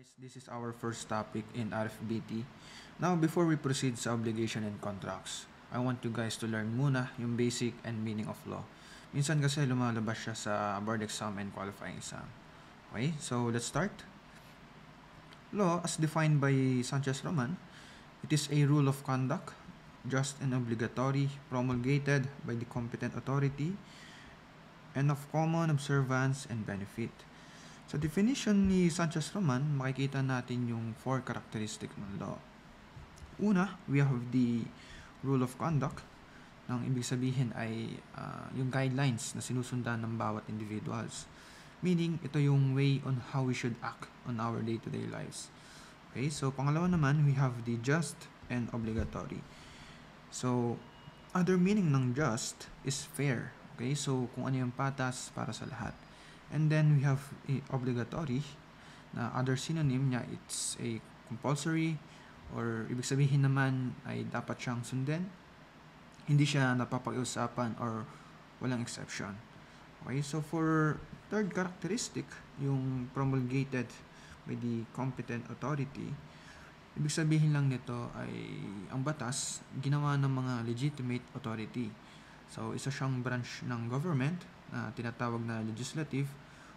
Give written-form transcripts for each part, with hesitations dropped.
guys, this is our first topic in RFBT. Now, before we proceed sa obligation and contracts, I want you guys to learn muna yung basic and meaning of law. Minsan kasi lumalabas siya sa board exam and qualifying exam. Okay, so let's start. Law, as defined by Sanchez-Roman, it is a rule of conduct, just and obligatory, promulgated by the competent authority, and of common observance and benefit. Sa definition ni Sanchez-Roman, makikita natin yung 4 characteristic ng law. Una, we have the rule of conduct. Nang ibig sabihin ay yung guidelines na sinusundan ng bawat individuals. Meaning, ito yung way on how we should act on our day-to-day lives. Okay, so pangalawa naman, we have the just and obligatory. So, other meaning ng just is fair. Okay, so kung ano yung patas para sa lahat. And then we have obligatory, na other synonym niya, it's a compulsory, or ibig sabihin naman ay dapat siyang sundin. Hindi siya napapag-usapan or walang exception. Okay, so for third characteristic, yung promulgated by the competent authority, ibig sabihin lang nito ay ang batas ginawa ng mga legitimate authority. So, isa siyang branch ng government na tinatawag na legislative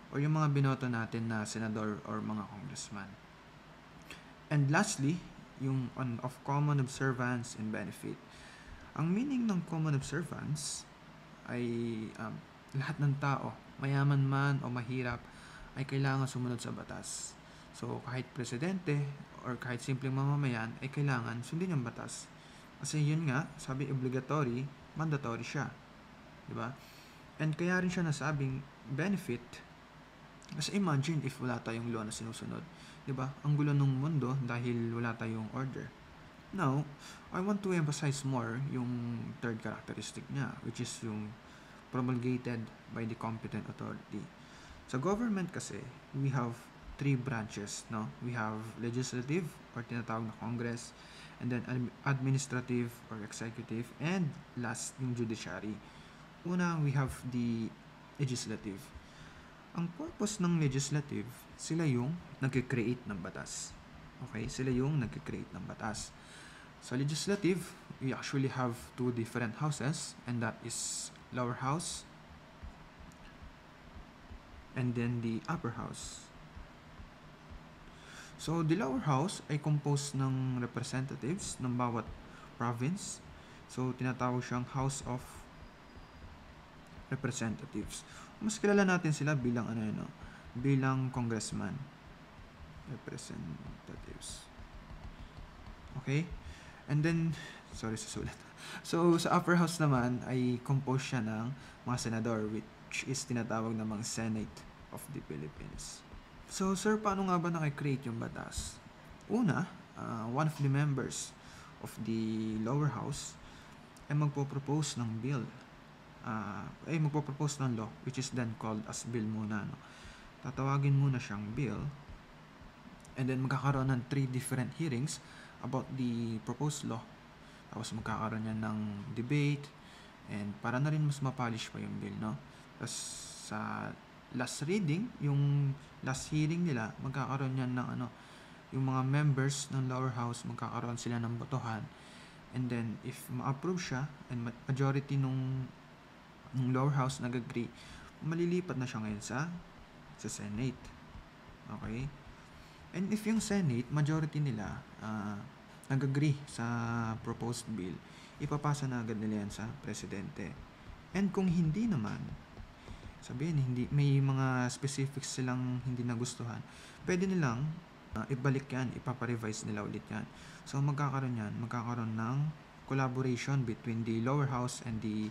or yung mga binoto natin na senador or mga congressman. And lastly, yung of common observance and benefit. Ang meaning ng common observance ay lahat ng tao, mayaman man o mahirap, ay kailangan sumunod sa batas. So, kahit presidente or kahit simpleng mamamayan ay kailangan sundin yung batas. Kasi yun nga, sabi obligatory, mandatory siya. Diba? And kaya rin siya nasabing benefit. Kasi imagine if wala tayong law na sinusunod. Diba? Ang gulo ng mundo dahil wala tayong order. Now, I want to emphasize more yung third characteristic niya, which is yung promulgated by the competent authority. Sa government kasi, we have 3 branches, no? We have legislative or tinatawag na Congress, and then administrative or executive, and last yung judiciary. Una, we have the legislative. Ang purpose ng legislative, sila yung nag-create ng batas. Okay? Sila yung nag-create ng batas. So, legislative, we actually have 2 different houses, and that is lower house and then the upper house. So, the lower house ay composed ng representatives ng bawat province. So, tinatawag siyang House of Representatives. Mas kilala natin sila bilang bilang congressman. Representatives. Okay? And then, sorry sa sulat. So, sa upper house naman ay composed siya ng mga senador, which is tinatawag na mga Senate of the Philippines. So, sir, paano nga ba nakikreate yung batas? Una, one of the members of the lower house ay magpo-propose ng bill. Magpo-propose ng law, which is then called as bill muna. No? Tatawagin muna siyang bill, and then magkakaroon ng 3 different hearings about the proposed law. Tapos magkakaroon yan ng debate, and para na rin mas mapolish pa yung bill, no? Tapos sa last reading, yung last hearing nila, magkakaroon yan ng yung mga members ng lower house, magkakaroon sila ng botohan. And then, if ma-approve siya, and majority nung lower house nag-agree, malilipat na siya ngayon sa Senate. Okay? And if yung Senate, majority nila, nag-agree sa proposed bill, ipapasa na agad nila yan sa presidente. And kung hindi naman, sabihin, may mga specifics silang hindi nagustuhan, pwede nilang ibalik yan, ipaparevise nila ulit yan. So, magkakaroon ng collaboration between the lower house and the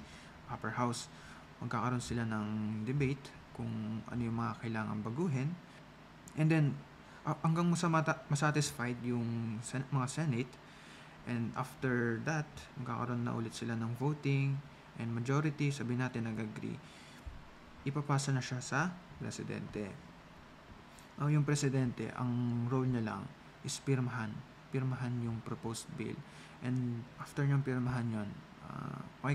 upper house. Magkakaroon sila ng debate kung ano yung mga kailangan baguhin. And then, hanggang masatisfied yung mga Senate, and after that, magkakaroon na ulit sila ng voting, and majority, sabihin natin, nag-agree, ipapasa na siya sa presidente. Yung presidente, ang role niya lang is pirmahan yung proposed bill. And after niyang pirmahan yun,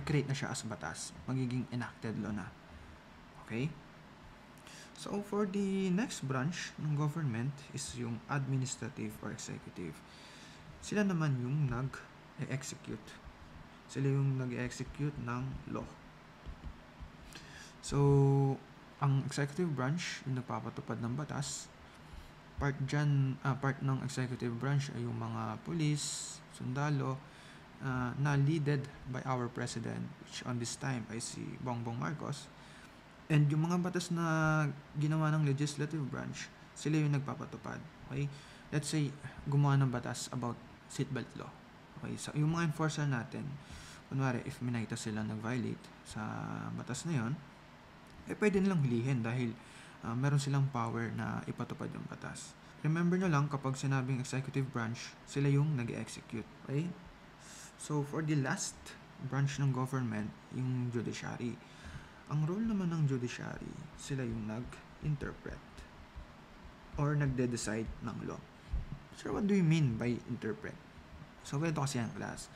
create na siya as batas. Magiging enacted law na. Okay? So, for the next branch ng government is yung administrative or executive. Sila naman yung nag-execute. Sila yung nag-execute ng law. So, ang executive branch yung nagpapatupad ng batas. Part ng executive branch ay yung mga police, sundalo, na leaded by our president, which on this time ay si Bongbong Marcos. And yung mga batas na ginawa ng legislative branch, sila yung nagpapatupad. Okay? Let's say, gumawa ng batas about seatbelt law. Okay? So, yung mga enforcer natin, kunwari, if may nakita sila nag-violate sa batas na yon, pwede nilang hulihin dahil meron silang power na ipatupad yung batas. Remember nyo lang, kapag sinabing executive branch, sila yung nag-execute. Okay? So, for the last branch ng government, yung judiciary. Ang role naman ng judiciary, sila yung nag-interpret or nagde-decide ng law. So, what do you mean by interpret? So, ganito kasi ang class.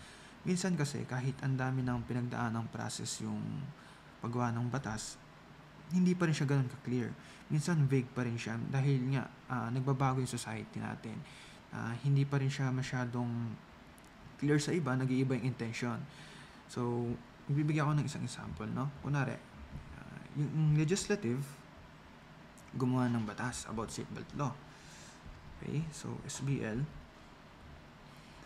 Minsan kasi, kahit ang dami ng pinagdaan ng process yung paggawa ng batas, hindi pa rin siya ganun ka-clear. Minsan, vague pa rin siya dahil nga, nagbabago yung society natin. Hindi pa rin siya masyadong clear sa iba, nag-iiba yung intention. So, ibibigay ako ng isang example, no? Kunwari, yung legislative, gumawa ng batas about seatbelt law. Okay? So, SBL.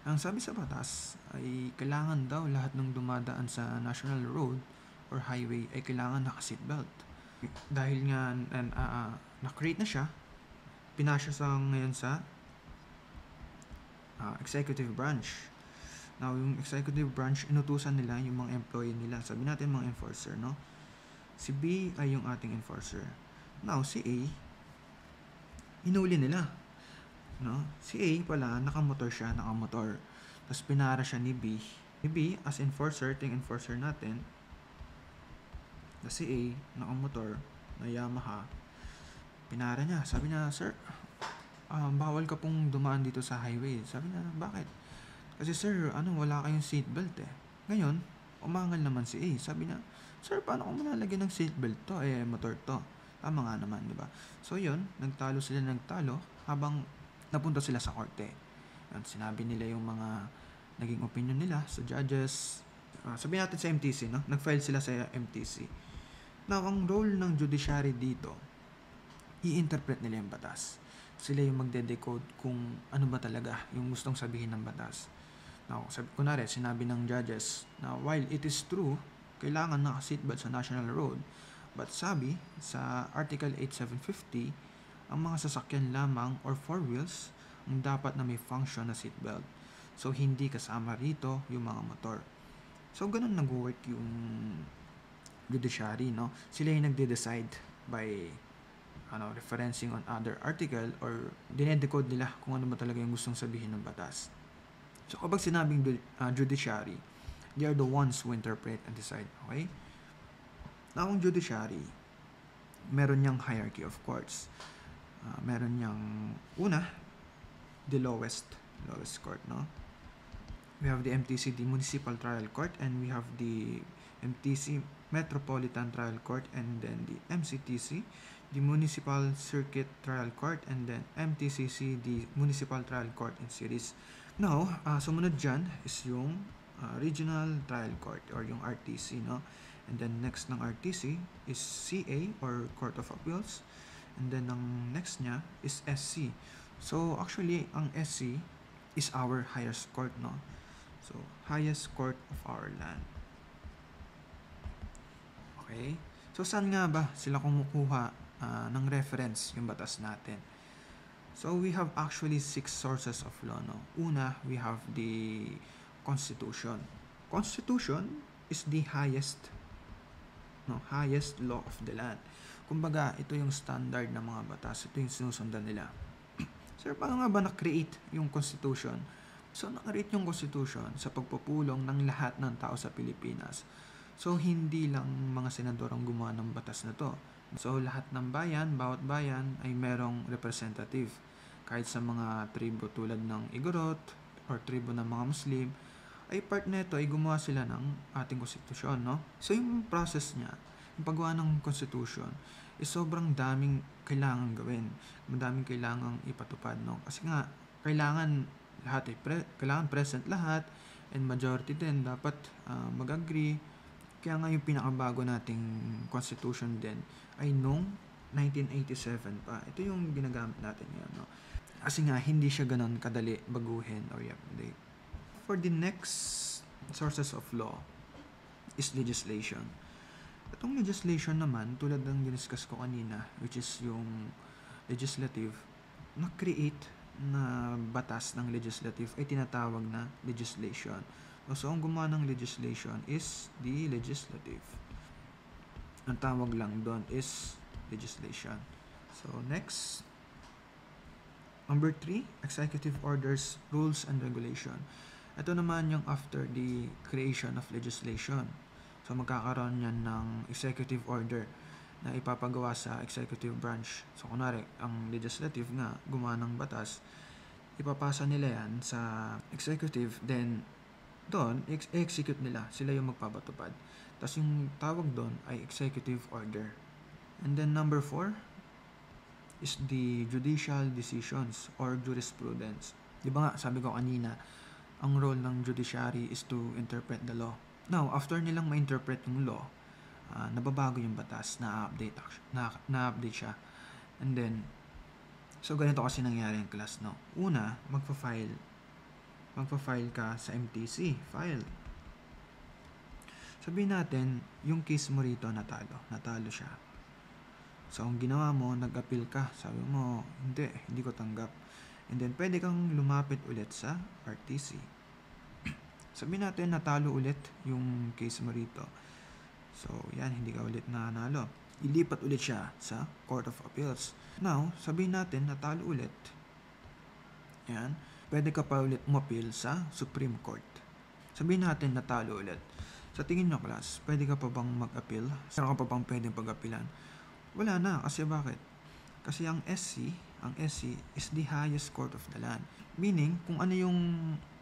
Ang sabi sa batas ay kailangan daw lahat ng dumadaan sa national road or highway ay kailangan naka-seatbelt. Dahil nga na-create na siya, pinasya sa ngayon sa executive branch. Now, yung executive branch, inutusan nila yung mga employee nila. Sabi natin mga enforcer, no? Si B ay yung ating enforcer. Now, si A, hinuli nila. No? Si A pala, nakamotor siya, Tapos pinara siya ni B. Ni B, as enforcer, ito yung enforcer natin. Si A, nakamotor, na Yamaha. Pinara niya. Sabi niya, sir, bawal ka pong dumaan dito sa highway. Sabi niya, bakit? Kasi sir, wala kayong seatbelt eh. Ngayon, umangal naman si A. Sabi niya, sir, paano ko malalagyan ng seatbelt to? Motor to. Tama nga naman, di ba? So, yun, nagtalo habang napunta sila sa korte. Yun, sinabi nila yung mga naging opinion nila sa judges. Sabihin natin sa MTC, no? Nag-file sila sa MTC. Now, ang role ng judiciary dito, i-interpret nila yung batas. Sila yung magde-decode kung ano ba talaga yung gustong sabihin ng batas. Now, kunwari, sinabi ng judges na while it is true, kailangan naka-seatbelt sa national road. But sabi, sa Article 8750, ang mga sasakyan lamang or four wheels ang dapat na may function na seatbelt. So, hindi kasama rito yung mga motor. So, ganun nag-work yung judiciary, no? Sila yung nagde-decide by referencing on other article or dinedecode nila kung ano ba talaga yung gustong sabihin ng batas. So, kapag sinabing judiciary, they are the ones who interpret and decide. Okay? Now, ang judiciary, meron niyang hierarchy of courts. Meron niyang, the lowest court, no? We have the MTC, the Municipal Trial Court, and we have the MTC, Metropolitan Trial Court, and then the MCTC, the Municipal Circuit Trial Court, and then MTCC, the Municipal Trial Court in series. Now, sumunod dyan is yung Regional Trial Court or yung RTC, no? And then next ng RTC is CA or Court of Appeals. And then ang next niya is SC. So actually ang SC is our highest court, no? So highest court of our land. Okay? So saan nga ba sila kumukuha ng reference yung batas natin? So we have actually 6 sources of law, no? Una, we have the Constitution. Constitution is the highest law of the land. Kumbaga, ito yung standard ng mga batas. Ito yung sinusundan nila. Sir, paano nga ba na-create yung Constitution? So, na-create yung Constitution sa pagpupulong ng lahat ng tao sa Pilipinas. So, hindi lang mga senador ang gumawa ng batas na to. So, lahat ng bayan, bawat bayan ay merong representative. Kahit sa mga tribo tulad ng Igorot or tribo ng mga Muslim, ay part nito ay gumawa sila ng ating konstitusyon, no? So, yung process niya, yung paggawa ng constitution is sobrang daming kailangan gawin. Madaming kailangang ipatupad, no? Kasi nga, kailangan lahat kailangan present lahat and majority din dapat mag-agree. Kaya nga yung pinakabago nating constitution din ay noong 1987 pa. Ito yung ginagamit natin ngayon, no? Kasi nga, hindi siya ganun kadali baguhin or i-update. For the next sources of law is legislation. Itong legislation naman, tulad ng diniscuss ko kanina, which is yung legislative, na-create na batas ng legislative ay tinatawag na legislation. So, ang gumawa ng legislation is the legislative. Ang tawag lang doon is legislation. So, next. Number 3, executive orders, rules, and regulation. Ito naman yung after the creation of legislation. So, magkakaroon yan ng executive order na ipapagawa sa executive branch. So, kunwari, ang legislative nga, gumawa ng batas, ipapasa nila yan sa executive, then, doon, execute nila. Sila yung magpapatupad. Tapos, yung tawag doon ay executive order. And then, number 4 is the judicial decisions or jurisprudence. Di ba nga, sabi ko kanina, ang role ng judiciary is to interpret the law. Now, after nilang ma-interpret yung law, nababago yung batas, na-update siya. And then, so ganito kasi nangyari yung class, no? Una, magpa-file ka sa MTC, file. Sabihin natin, yung case mo rito natalo siya. So, ang ginawa mo, nag-appeal ka. Sabi mo, hindi ko tanggap. And then, pwede kang lumapit ulit sa RTC. Sabihin natin, natalo ulit yung case mo rito. So, yan, hindi ka ulit nanalo. Ilipat ulit siya sa Court of Appeals. Now, sabihin natin, natalo ulit. Yan. Pwede ka pa ulit umapil sa Supreme Court. Sabihin natin, natalo ulit. Sa tingin nyo, class, pwede ka pa bang mag-appeal? Saan ka pa bang pwedeng pag-appealan? Wala na. Kasi bakit? Kasi ang SC is the highest court of the land. Meaning, kung ano yung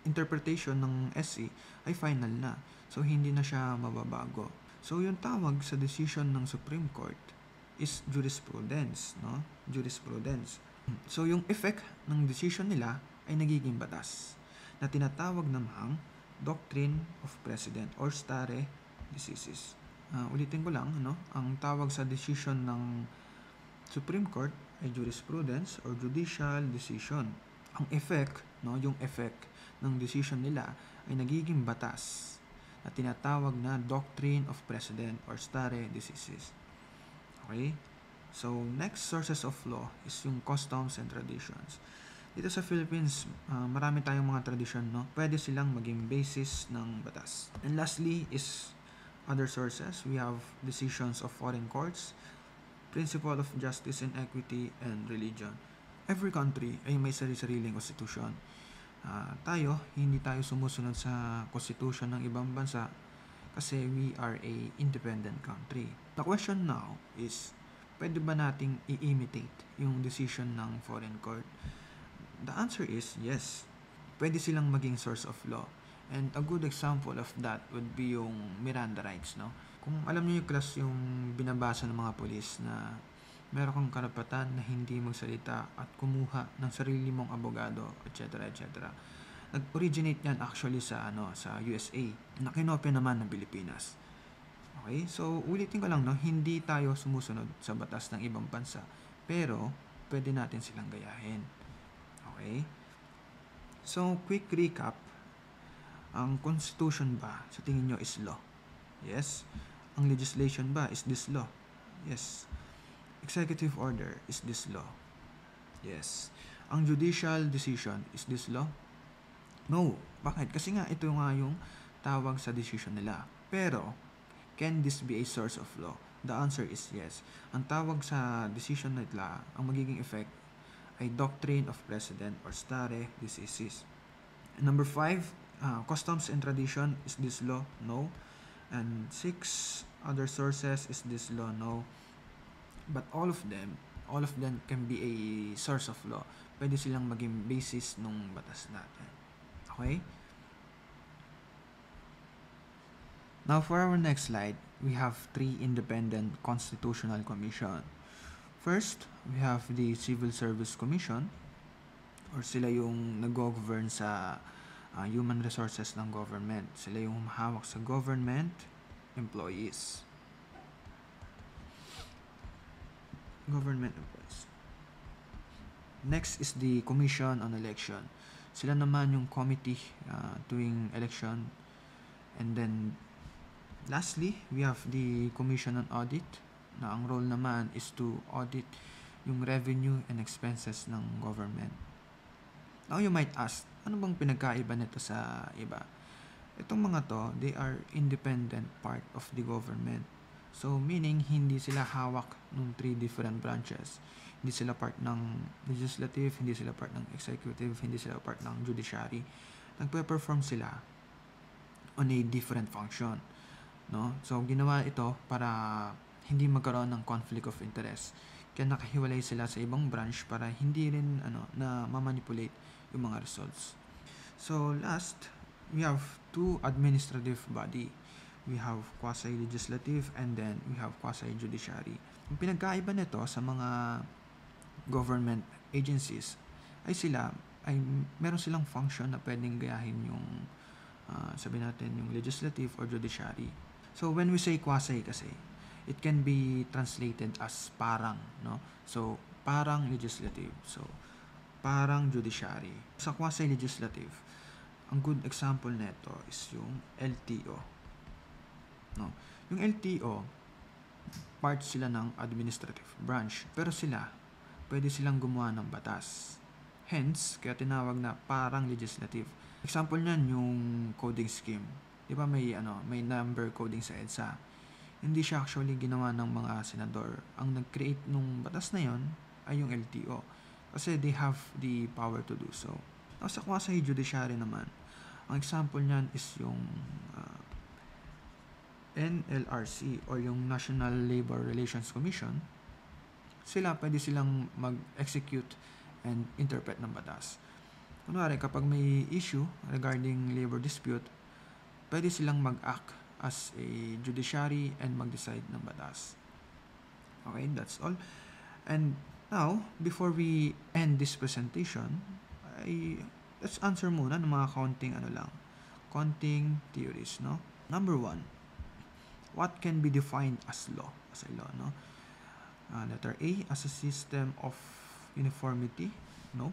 interpretation ng SC ay final na. So, hindi na siya mababago. So, yung tawag sa decision ng Supreme Court is jurisprudence, no? Jurisprudence. So, yung effect ng decision nila ay nagiging batas na tinatawag namang doctrine of precedent or stare decisis. Ulitin ko lang, no? Ang tawag sa decision ng Supreme Court ay jurisprudence or judicial decision. Ang effect, no, yung effect ng decision nila ay nagiging batas na tinatawag na doctrine of precedent or stare decisis. Okay? So, next sources of law is yung customs and traditions. Dito sa Philippines, marami tayong mga tradisyon, no? Pwede silang maging basis ng batas. And lastly is other sources. We have decisions of foreign courts, principle of justice and equity, and religion. Every country ay may sarili-sariling constitution. Hindi tayo sumusunod sa constitution ng ibang bansa kasi we are a independent country. The question now is, pwede ba nating i-imitate yung decision ng foreign court? The answer is yes. Pwede silang maging source of law. And a good example of that would be yung Miranda rights, no? Kung alam niyo yung class yung binabasa ng mga pulis na meron kang karapatan na hindi magsalita at kumuha ng sarili mong abogado, etc. etc. Nag-originate yan actually sa USA na kinopya naman ng Pilipinas. Okay? So, ulitin ko lang, no? Hindi tayo sumusunod sa batas ng ibang bansa, pero pwede natin silang gayahin. Okay? So, quick recap. Ang constitution ba, sa tingin nyo, is law? Yes. Ang legislation ba, is this law? Yes. Executive order, is this law? Yes. Ang judicial decision, is this law? No. Bakit? Kasi nga, ito nga yung tawag sa decision nila. Pero, can this be a source of law? The answer is yes. Ang tawag sa decision nila, ang magiging effect, ay doctrine of precedent or stare decisis. Number 5, customs and tradition, is this law? No. And 6, other sources, is this law? No. But all of them can be a source of law. Pwede silang maging basis nung batas natin. Okay? Now, for our next slide, we have three independent constitutional commission. First, we have the Civil Service Commission, or sila yung nag-govern sa human resources ng government. Sila yung humahawak sa government employees. Government employees. Next is the Commission on Election. Sila naman yung committee tuwing election. And then, lastly, we have the Commission on Audit, na ang role naman is to audit yung revenue and expenses ng government. Now, you might ask, ano bang pinagkaiba nito sa iba? Itong mga to, they are independent part of the government. So, meaning, hindi sila hawak ng three different branches. Hindi sila part ng legislative, hindi sila part ng executive, hindi sila part ng judiciary. Nagpe-perform sila on a different function. No? So, ginawa ito para hindi magkaroon ng conflict of interest. Kaya nakahiwalay sila sa ibang branch para hindi rin na ma-manipulate yung mga results. So, last, we have two administrative body. We have quasi-legislative and then we have quasi-judiciary. Yung pinagkaiba nito sa mga government agencies ay meron silang function na pwedeng gayahin yung sabihin natin yung legislative or judiciary. So when we say quasi kasi, it can be translated as parang, no? So parang legislative. So parang judiciary. Sa quasi-legislative, ang good example nito is yung LTO. No? Yung LTO, part sila ng administrative branch, pero pwede silang gumawa ng batas. Hence, kaya tinawag na parang legislative. Example niyan yung coding scheme. Di ba may number coding sa EDSA? Hindi siya actually ginawa ng mga senador. Ang nag-create nung batas na yon ay yung LTO. Kasi they have the power to do so. Now, sa quasi-judiciary naman, ang example niyan is yung NLRC or yung National Labor Relations Commission. Pwede silang mag-execute and interpret ng batas. Kunwari, kapag may issue regarding labor dispute, pwede silang mag-act as a judiciary and mag-decide ng batas. Okay, that's all. And now, before we end this presentation, let's answer muna ng mga counting theories, no? Number 1, what can be defined as law? As a law, no? Letter A, as a system of uniformity, no?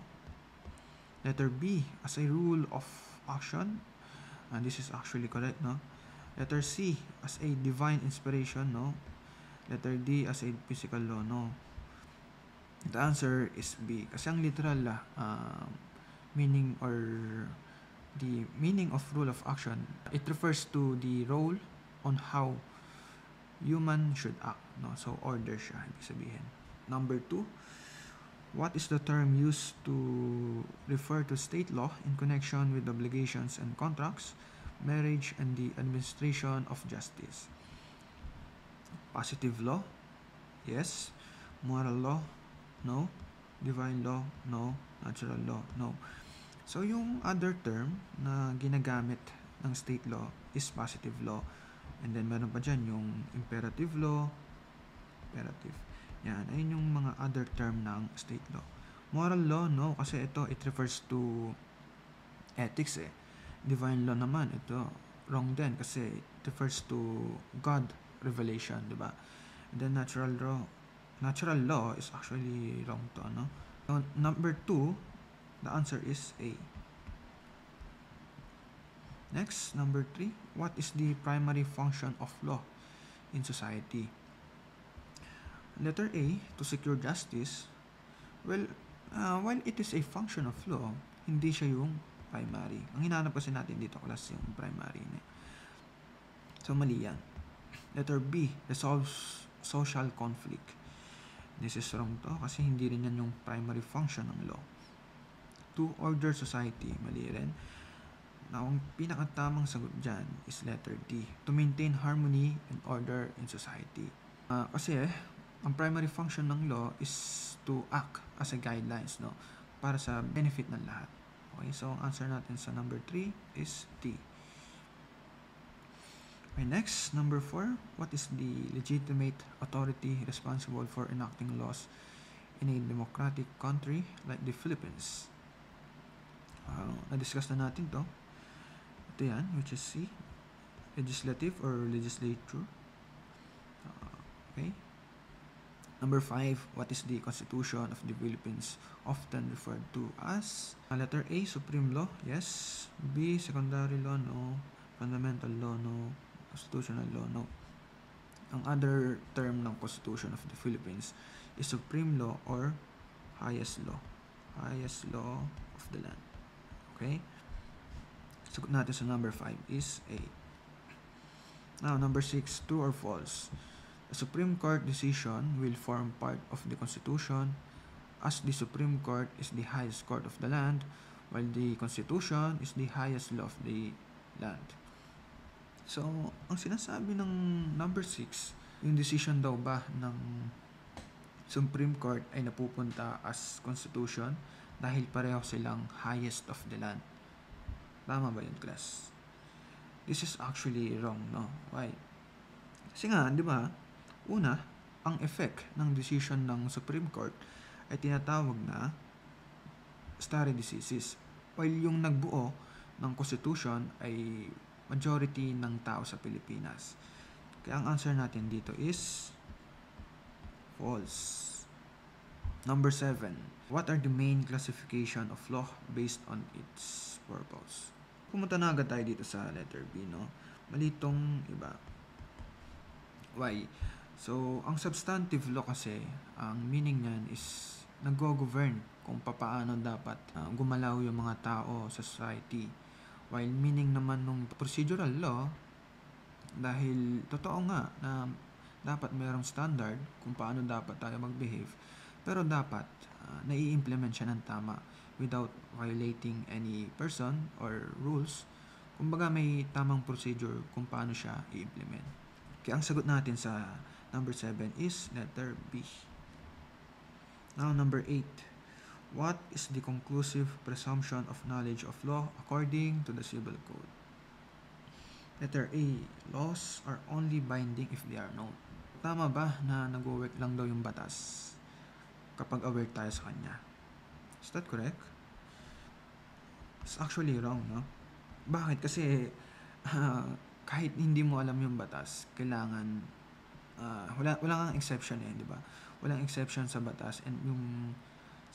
Letter B, as a rule of action, and this is actually correct, no? Letter C, as a divine inspiration, no? Letter D, as a physical law, no? The answer is B. Kasi ang literal meaning or the meaning of rule of action, it refers to the role on how human should act, no? So order siya, ibig sabihin. Number 2, what is the term used to refer to state law in connection with obligations and contracts, marriage, and the administration of justice? Positive law? Yes. Moral law? No. Divine law? No. Natural law? No. So yung other term na ginagamit ng state law is positive law. And then, meron pa dyan yung imperative law. Imperative. Yan. Ayun yung mga other term ng state law. Moral law, no. Kasi it refers to ethics, eh. Divine law naman, ito, wrong din. Kasi it refers to God revelation, diba? And then, natural law is actually wrong to, no? So, number 2, the answer is A. Next, number 3, what is the primary function of law in society? Letter A, to secure justice. Well, while it is a function of law, hindi siya yung primary. Ang hinahanap kasi natin dito, class, yung primary. So, mali yan. Letter B, resolves social conflict. This is wrong to kasi hindi rin yan yung primary function ng law. To order society, mali rin. Now, ang pinakatamang sagot dyan is letter D, to maintain harmony and order in society. Kasi ang primary function ng law is to act as a guidelines, no? Para sa benefit ng lahat. Okay, so ang answer natin sa number 3 is D. Okay, next, number 4. What is the legitimate authority responsible for enacting laws in a democratic country like the Philippines? Na-discuss na natin to. Ito yan, which is C. Legislative or legislature. Okay. Number 5, what is the Constitution of the Philippines often referred to as? Letter A, Supreme Law, yes. B, Secondary Law, no. Fundamental Law, no. Constitutional Law, no. Ang other term ng Constitution of the Philippines is Supreme Law or Highest Law. Highest Law of the land. Okay? Sagot natin sa number 5 is A. Now, number 6, true or false? The Supreme Court decision will form part of the Constitution as the Supreme Court is the highest court of the land while the Constitution is the highest law of the land. So, ang sinasabi ng number 6, yung decision daw ba ng Supreme Court ay napupunta as Constitution dahil pareho silang highest of the land. Tama ba yun, class? This is actually wrong, no? Why? Kasi nga, di ba, una, ang effect ng decision ng Supreme Court ay tinatawag na stare decisis. While yung nagbuo ng Constitution ay majority ng tao sa Pilipinas. Kaya ang answer natin dito is false. Number 7. What are the main classification of law based on its purpose? Pumunta na agad tayo dito sa letter B, no? Malitong iba. Why? So, ang substantive law kasi, ang meaning niyan is nag-govern kung paano dapat gumalaw yung mga tao sa society. While meaning naman nung procedural law, dahil totoo nga na dapat mayroong standard kung paano dapat tayo mag-behave, pero dapat nai-implement siya ng tama without violating any person or rules. Kumbaga may tamang procedure kung paano siya i-implement. Kaya ang sagot natin sa number 7 is letter B. Now, number 8. What is the conclusive presumption of knowledge of law according to the Civil Code? Letter A. Laws are only binding if they are known. Tama ba na nag-work lang daw yung batas kapag aware tayo sa kanya? Is that correct? It's actually wrong, no? Bakit? Kasi kahit hindi mo alam yung batas, kailangan wala kang exception di ba? Walang exception sa batas and yung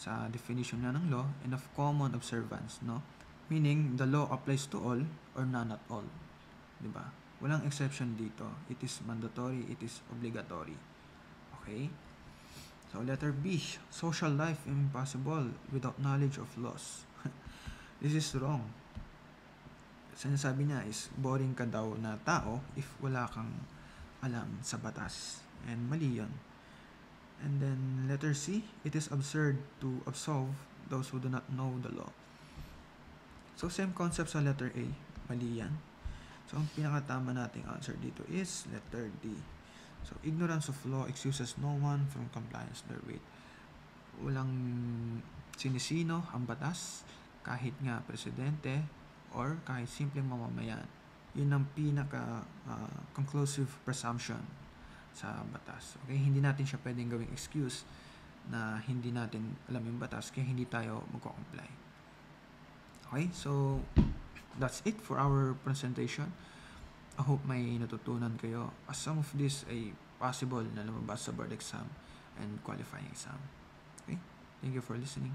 sa definition na ng law and of common observance, no? Meaning the law applies to all or none at all, di ba? Walang exception dito. It is mandatory, it is obligatory. Okay? So letter B, social life is impossible without knowledge of laws. This is wrong. Sinasabi niya is boring ka daw na tao if wala kang alam sa batas. And mali yun. And then letter C, it is absurd to absolve those who do not know the law. So same concept sa letter A, mali yan. So ang pinakatama nating answer dito is letter D. So ignorance of law excuses no one from compliance therewith. Walang sinisino ang batas, kahit nga presidente or kahit simpleng mamamayan. Yun ang pinaka conclusive presumption sa batas. Okay, hindi natin siya pwedeng gawing excuse na hindi natin alam yung batas kaya hindi tayo magko-comply. Okay, so that's it for our presentation. I hope may natutunan kayo as some of this ay possible na lumabas sa board exam and qualifying exam. Okay, thank you for listening.